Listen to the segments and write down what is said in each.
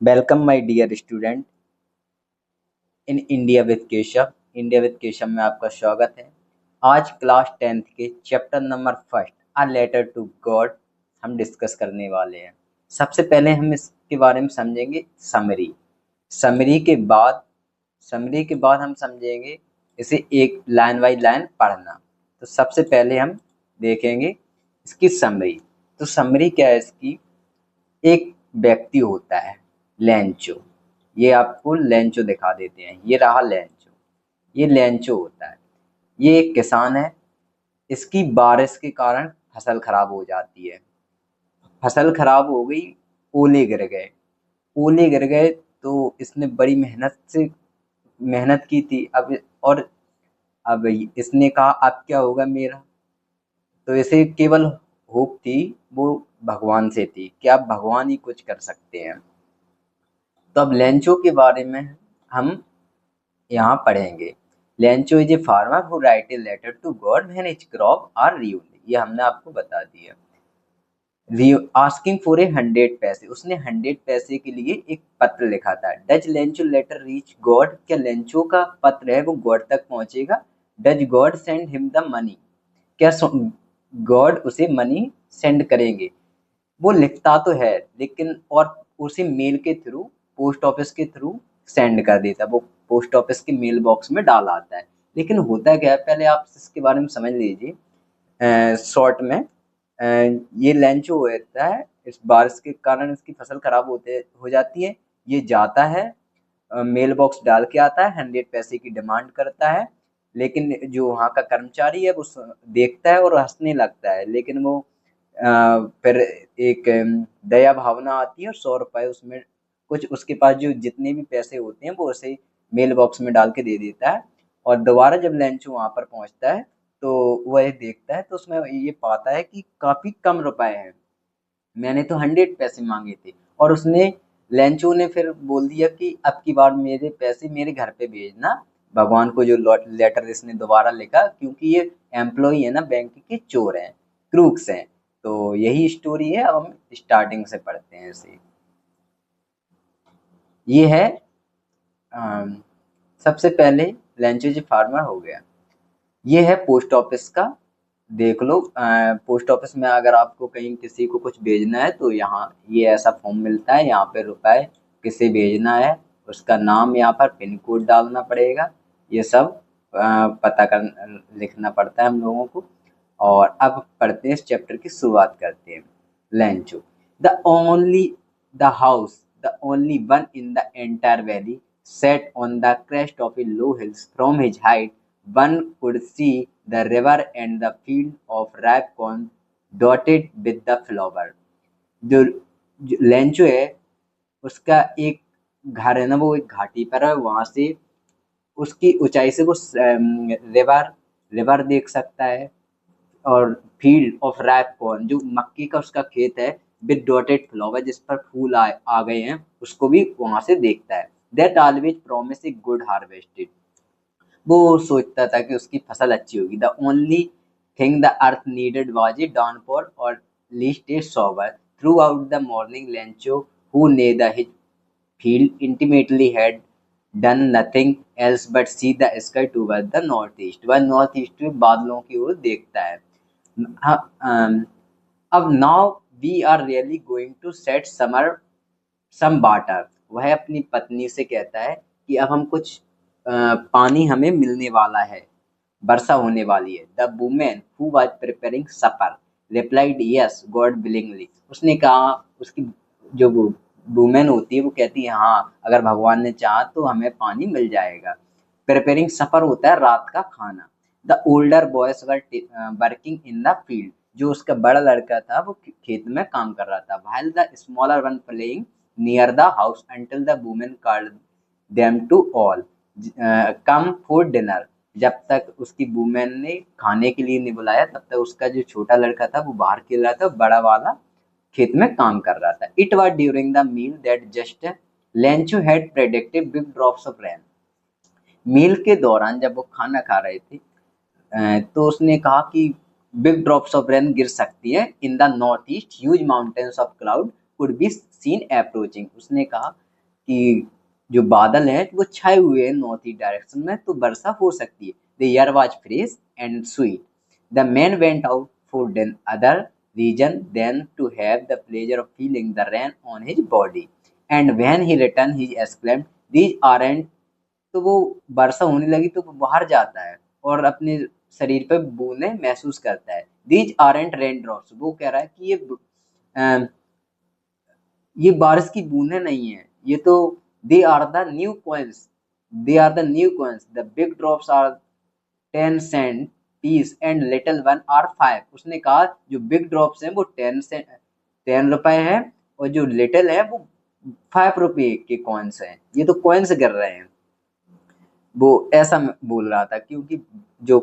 Welcome my dear student in India with Keshav. India with Keshav में आपका स्वागत है। आज क्लास 10th के chapter number first a letter to God हम डिस्कस करने वाले हैं। सबसे पहले हम इसके बारे में समझेंगे समरी। समरी के बाद हम समझेंगे इसे एक लाइन बाय लाइन पढ़ना। तो सबसे पहले हम देखेंगे इसकी समरी। तो समरी क्या है इसकी? एक व्यक्ति होता है लेंचो। ये आपको लेंचो दिखा देते हैं, ये रहा लेंचो। ये लेंचो होता है, ये एक किसान है। इसकी बारिश के कारण फसल खराब हो जाती है। फसल खराब हो गई, ओले गिर गए। ओले गिर गए तो इसने बड़ी मेहनत की थी। अब इसने कहा अब क्या होगा मेरा। तो इसे केवल होप थी, वो भगवान से थी कि अब भगवान ही कुछ कर सकते हैं। तो अब लेंचो के बारे में हम यहाँ पढ़ेंगे। Lencho is a farmer who write a letter to God when his crop are ruined। ये हमने आपको बता दिया। आस्किंग फॉर ए 100 पैसे, उसने 100 पैसे के लिए एक पत्र लिखा था। Does Lencho letter reach God, क्या लेंचो का पत्र है वो गॉड तक पहुंचेगा? Does God send him the money, क्या गॉड उसे मनी सेंड करेंगे? वो लिखता तो है लेकिन और उसे मेल के थ्रू, पोस्ट ऑफिस के थ्रू सेंड कर देता है। वो पोस्ट ऑफिस के मेल बॉक्स में डाल आता है। लेकिन होता क्या है, पहले आप इसके बारे में समझ लीजिए शॉर्ट में। ये लेंचो होता है, इस बारिश के कारण इसकी फसल खराब हो जाती है। ये जाता है, मेल बॉक्स डाल के आता है, 100 पैसे की डिमांड करता है। लेकिन जो वहाँ का कर्मचारी है वो देखता है और हंसने लगता है। लेकिन वो फिर एक दया भावना आती है और 100 रुपए उसमें, कुछ उसके पास जो जितने भी पैसे होते हैं वो उसे मेल बॉक्स में डाल के दे देता है। और दोबारा जब लेंचो वहाँ पर पहुँचता है तो वह ये देखता है तो उसमें ये पाता है कि काफी कम रुपए हैं। मैंने तो 100 पैसे मांगे थे। और उसने, लेंचो ने फिर बोल दिया कि अब की बार मेरे पैसे मेरे घर पे भेजना, भगवान को जो लेटर इसने दोबारा लिखा, क्योंकि ये एम्प्लॉई है ना बैंक के, चोर हैं, क्रूक्स हैं। तो यही स्टोरी है। अब हम स्टार्टिंग से पढ़ते हैं इसे। ये है अम, सबसे पहले लेंचो जी फार्मर हो गया। ये है पोस्ट ऑफिस का। देख लो, पोस्ट ऑफिस में अगर आपको कहीं किसी को कुछ भेजना है तो यहाँ ये ऐसा फॉर्म मिलता है। यहाँ पे रुपए किसे भेजना है, उसका नाम, यहाँ पर पिन कोड डालना पड़ेगा। ये सब पता कर लिखना पड़ता है हम लोगों को। और अब पढ़ते हैं, इस चैप्टर की शुरुआत करते हैं। Lencho, the only the house the only one in the entire valley set on the crest of a low hill. From his height one could see the river and the field of ripe corn dotted with the flower. जो Lencho है उसका एक घर है ना, वो एक घाटी पर है। वहां से उसकी ऊंचाई से वो रिवर रिवर देख सकता है। और फील्ड ऑफ राइप कॉर्न, जो मक्की का उसका खेत है, विद डॉटेड फ्लावर, जिस पर फूल आ गए हैं, उसको भी वहां से देखता है। That always promise a good harvested, वो सोचता था कि उसकी फसल अच्छी होगी। The only thing the earth needed was a downfall or least a shower through the morning. Lencho who knew the his field intimately had done nothing else but see the sky toward the northeast। वह north east में बादलों की ओर देखता है। अब now we are really going to set summer some water. वह अपनी पत्नी से कहता है कि अब हम कुछ पानी हमें मिलने वाला है, वर्षा होने वाली है। The women who was preparing supper replied yes God willing. उसने कहा, उसकी जो वुमेन होती है वो कहती है हाँ, अगर भगवान ने चाहा तो हमें पानी मिल जाएगा। प्रिपेयरिंग सपर होता है रात का खाना। The older boys were working in the field, जो उसका बड़ा लड़का था वो खेत में काम कर रहा था। While the smaller one playing near the house until the women called them to all come for dinner. जब तक उसकी वुमेन ने खाने के लिए नहीं बुलाया तब तक उसका जो छोटा लड़का था वो बाहर खेल रहा था, बड़ा वाला खेत में काम कर रहा था। It was during the meal that just Lencho had predicted big drops of rain. Meal के दौरान जब वो खाना खा रहे थे तो उसने कहा कि बिग ड्रॉप्स ऑफ रेन गिर सकती है in the north east, huge mountains of cloud could be seen approaching. उसने कहा कि जो बादल हैं वो छाए हुए हैं नॉर्थ ईस्ट डायरेक्शन में, तो वर्षा हो सकती है। The air was fresh and sweet. The man went out for then other reason than to have the pleasure of feeling the rain on his body and when he return he exclaimed these aren't. तो वो वर्षा होने लगी तो वो बाहर जाता है और अपने शरीर पे बूंदें महसूस करता है। दीज आरंट रेन ड्रॉप्स, वो कह रहा है कि ये बारिश की बूंदें नहीं है, ये तो they are the new coins, they are the new coins, the big drops are 10 cent piece and little one are 5। उसने कहा जो बिग ड्रॉप्स हैं वो 10 रुपए हैं और जो लिटिल है वो 5 रुपए के कॉइन्स हैं। ये तो कॉइन्स कर रहे हैं, वो ऐसा बोल रहा था क्योंकि जो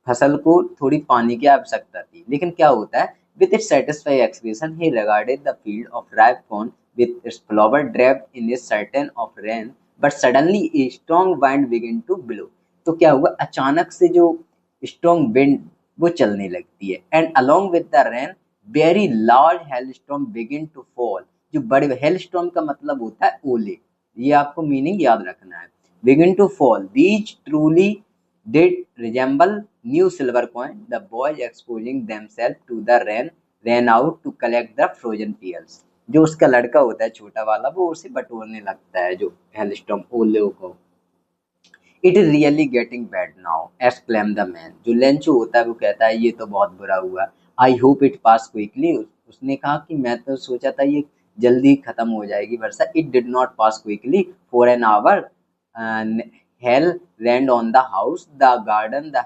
फसल को थोड़ी पानी की आवश्यकता थी। लेकिन क्या होता है, with it satisfy expression he regarded the field of ripe corn with its flower draped in a curtain of rain but suddenly a strong wind begin to blow. तो क्या हुआ, अचानक से जो स्ट्रॉन्ग विंड वो चलने लगती है and along with the rain very large hail storm begin to fall. जो बड़े हेल स्टॉर्म का मतलब होता है ओले, ये आपको मीनिंग याद रखना है। begin to fall. These truly did resemble new silver coin. The boys exposing themselves to the rain ran out to collect the frozen peels. जो उसका लड़का होता है छोटा वाला वो उसे बटोरने लगता है जो हेलस्टॉर्म ओले को। It is really getting bad now exclaim the man. जो लेंचो होता है वो कहता है ये तो बहुत बुरा हुआ। I hope it pass quickly. उसने कहा कि मैं तो सोचा था ये जल्दी खत्म हो जाएगी वर्षा। It did not pass quickly for an hour. Hell rained on the house, the garden, the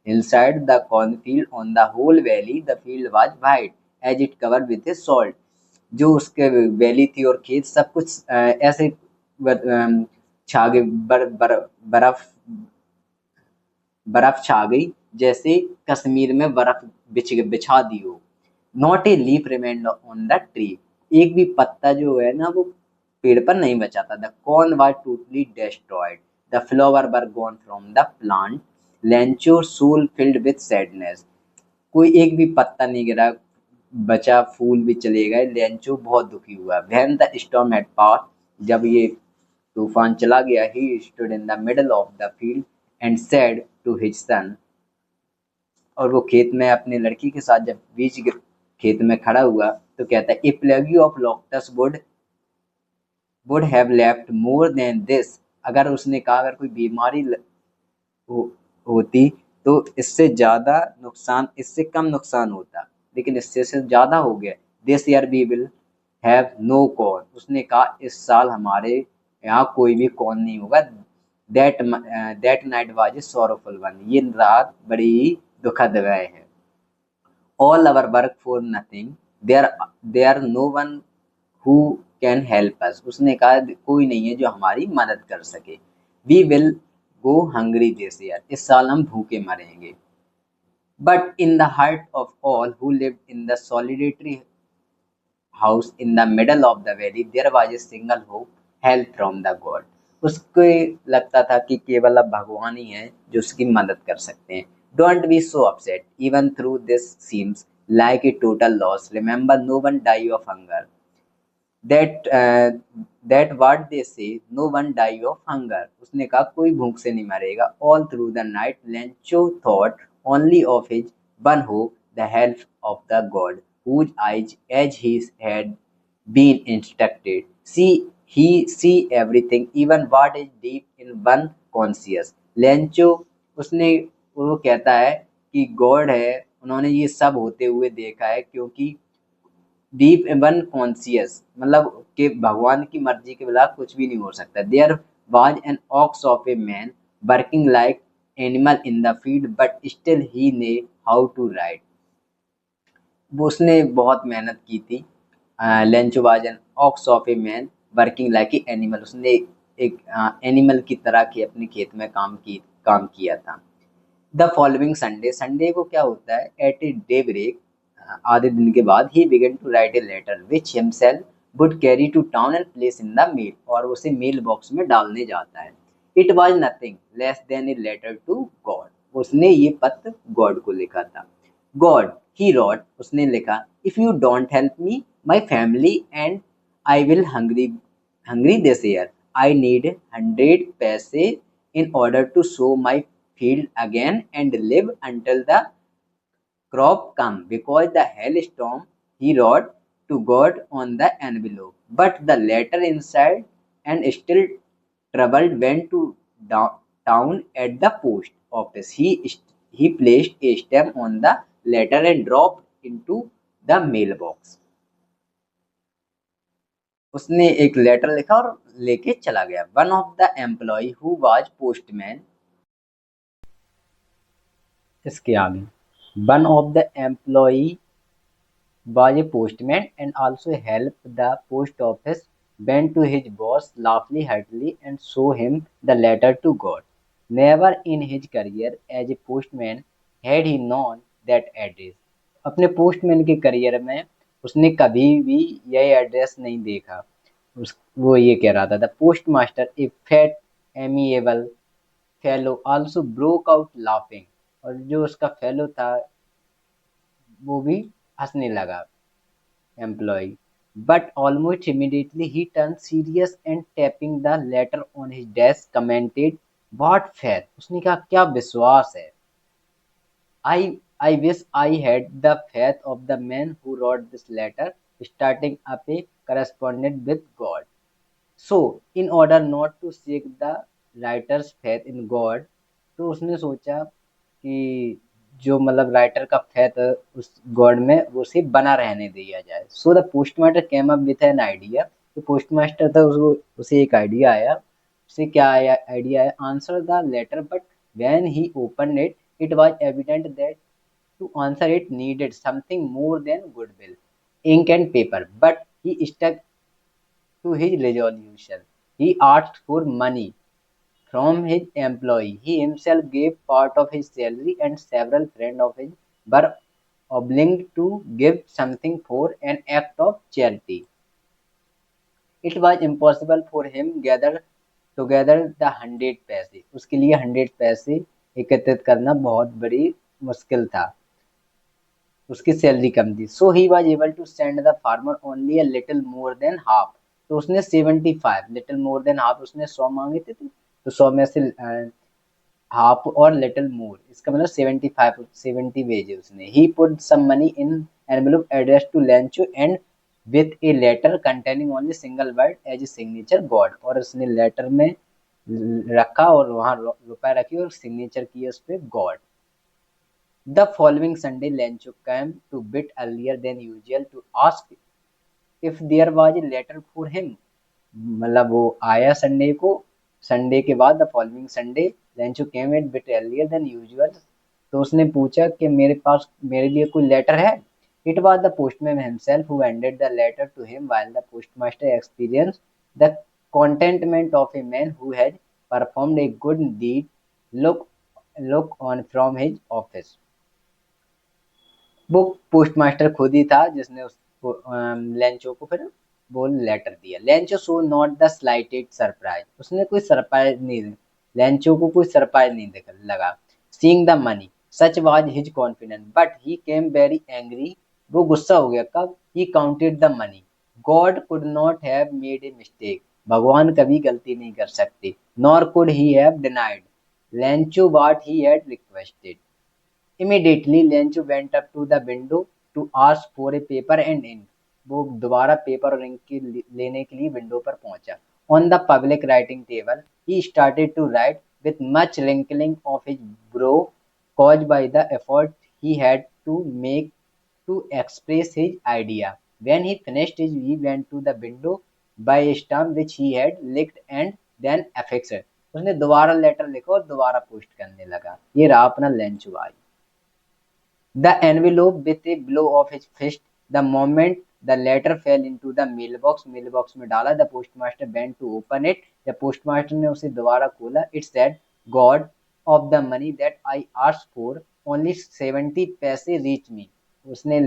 hillside, the cornfield, on the whole valley. The field was white as it covered with a salt. जो उसके valley थी और खेत सब कुछ ऐसे छा गए, बर्फ बर्फ छा गई जैसे कश्मीर में बर्फ बिछा दी हो। Not a leaf remained on the tree. एक भी पत्ता जो है ना वो पेड़ पर नहीं बचा था। The corn was totally destroyed, the flower were gone from the plant, Lencho soul filled with sadness. कोई एक भी पत्ता नहीं गिरा बचा, फूल भी चले गए। लेंचो बहुत दुखी हुआ। When the storm had pass, जब ये तूफान चला गया, he stood in the middle of the field and said to his son. और वो खेत में अपने लड़की के साथ जब बीच खेत में खड़ा हुआ तो कहता है, a plague of locusts would have left more than this. अगर उसने कहा अगर कोई बीमारी होती तो इससे ज्यादा नुकसान, इससे कम नुकसान होता, लेकिन इससे से ज्यादा हो गया। This year we will have no corn. उसने कहा इस साल हमारे यहाँ कोई भी कॉर्न नहीं होगा। That night was a sorrowful one. ये रात बड़ी दुखद है। All our work for nothing. There no one who can help us. उसने कहा कोई नहीं है जो हमारी मदद कर सके। We will go hungry this year. इस साल हम भूखे मरेंगे। But in the heart of all who lived in the solitary house in the middle of the valley, there was a single hope, help from the God. उसको लगता था कि केवल अब भगवान ही है जो उसकी मदद कर सकते हैं। Don't be so upset, even through this seems like a total loss. Remember, no one die of hunger. That what they say, no one die of hunger. उसने कहा कोई भूख से नहीं मरेगा। All through the night, Lencho thought only of his one hope, the help of the God, whose eyes, as he had been instructed, see everything, even what is deep in one conscious. Lencho उसने वो कहता है कि God है, उन्होंने ये सब होते हुए देखा है क्योंकि डीप वन कॉन्सियस मतलब कि भगवान की मर्जी के बिना कुछ भी नहीं हो सकता। There was an ox of a man working like animal in the field but still he knew how to ride. वो उसने बहुत मेहनत की थी। Lencho was an ox of a man working like a animal. उसने एक animal की तरह के अपने खेत में काम किया था। द फॉलोइंग संडे, संडे को क्या होता है, एट ए डे ब्रेक, आधे दिन के बाद, he began to write a letter which himself would carry to town and place in the mail. और उसे मेल बॉक्स में डालने जाता है। It was nothing less than a letter to God. उसने ये पत्र गॉड को लिखा था। गॉड, ही रॉट, उसने लिखा, if you don't help me my family and I will hungry hungry this year. I need 100 paise in order to sow my field again and live until the crop come. Because the hailstorm, he wrote to God on the envelope. But the letter inside and still troubled went to town at the post office. He placed a stamp on the letter and dropped into the mailbox. उसने एक letter लिखा और लेके चला गया. One of the employee who was postman, इसके आगे, one of the employee was a postman and also helped the post office, went to his boss, laughed heartily and showed him the letter to God. Never in his career as a postman had he known that address. अपने postman के career में उसने कभी भी यह address नहीं देखा. वो ये कह रहा था, the postmaster a fat amiable fellow also broke out laughing. और जो उसका फेलो था वो भी हंसने लगा, employee. But almost immediately he turned serious and tapping the letter on his desk commented, what faith. उसने कहा क्या विश्वास है. I wish I had the faith of the man who wrote this letter, starting up a correspondence with God. So, in order not to shake the writer's faith in God, तो उसने सोचा कि जो मतलब राइटर का faith उस God में उसे बना रहने दिया जाए. So the postmaster came up with an idea. जो पोस्टमास्टर था उसको उसे एक आइडिया आया. उसे क्या आया आइडिया है, answer the letter but when he open it was evident that to answer it needed something more than goodwill, ink and paper. But he stuck to his resolution. He asked for money from his employee. He himself gave part of his salary and several friends of his were obliged to give something for an act of charity. It was impossible for him gather together the 100 पैसे. उसके लिए 100 पैसे एकत्रित करना बहुत बड़ी मुश्किल था. उसकी सैलरी कम थी. So he was able to send the farmer only a little more than half. तो उसने 75 लिटिल मोर देन हाफ उसने 100 मांगे थे. तो 100 में से हाफ और लिटिल मोर इसका मतलब 75 70 भेजे उसने. He put some money in envelope address to Lencho and with a letter containing only single word as a signature God. और उसने लेटर में रखा और वहां रुपए रखी और सिग्नेचर किया उस पर God. The following Sunday, Lencho came to bit earlier than usual to ask if there was a letter for him. मतलब वो आया संडे को. संडे के बाद the following Sunday Lencho came at bit earlier than usual. तो उसने पूछा कि मेरे पास मेरे लिए कोई लेटर है. It was the postman himself who handed the letter to him while the postmaster experienced the contentment of a man who had performed a good deed. Look on from his office. वो postmaster खुद ही था जिसने उसको Lencho को फिर वो letter दिया. Lencho showed not the slightest surprise. उसने कोई सरप्राइज नहीं, लेंचो को कोई सरप्राइज नहीं लगा. Seeing the money such was his confidence but he came very angry. वो गुस्सा हो गया कब. He counted the money. God could not have made a mistake. भगवान कभी गलती नहीं कर सकते. Nor could he have denied Lencho what he had requested. Immediately, Lencho went up to the window to ask for a paper and ink. वो दोबारा paper और ink की लेने के लिए विंडो पर पहुंचा. On the public writing table, he started to write with much wrinkling of his brow caused by the effort he had to make to express his idea. When he finished, he went to the window by a stamp which he had licked and then affixed. उसने दोबारा letter लिखा और दोबारा post करने लगा. ये रहा अपना Lencho I. The envelope with a blow of his fist. The moment the letter fell into the mailbox, mailbox में डाला. The postmaster bent to open it. The postmaster ने उसे दोबारा खोला. It said, God of the money that I asked for, only 70 पैसे reach me. उसने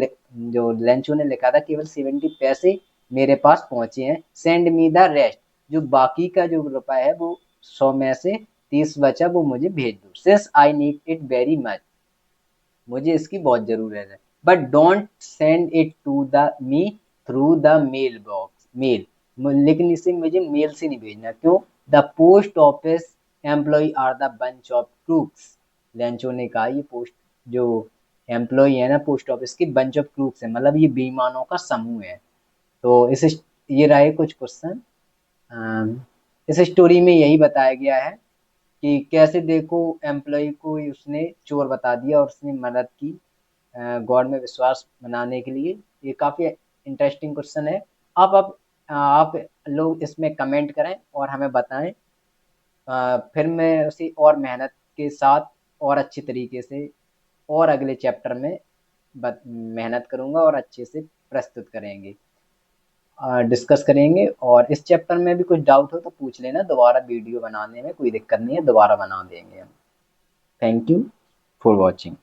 जो Lencho ने लिखा था केवल 70 पैसे मेरे पास पहुंचे हैं. Send me the rest. जो बाकी का जो रुपया है वो 100 में से 30 बचा वो मुझे भेज दो. Since I need it very much. मुझे इसकी बहुत जरूरत है. But don't send it to the me through the mail box mail. लेकिन इसे मुझे मेल से नहीं भेजना। क्यों? The post office employees are the bunch of crooks. Lencho ने कहा ये पोस्ट जो एम्प्लॉय है ना पोस्ट ऑफिस की, बंच ऑफ क्रूक्स है, मतलब ये बेईमानों का समूह है। तो ये रहे कुछ क्वेश्चन। इस स्टोरी में यही बताया गया है कि कैसे देखो एम्प्लॉय को उसने चोर बता दिया और उसने मदद की गॉड में विश्वास बनाने के लिए। ये काफी इंटरेस्टिंग क्वेश्चन है। आप लोग इसमें कमेंट करें और हमें बताएं। फिर मैं उसी और मेहनत के साथ और अच्छी तरीके से और अगले चैप्टर में मेहनत करूंगा और अच्छे से प्रस्तुत करेंगे, डिस्कस करेंगे। और इस चैप्टर में भी कुछ डाउट हो तो पूछ लेना, दोबारा वीडियो बनाने में कोई दिक्कत नहीं है, दोबारा बना देंगे हम। Thank you for watching.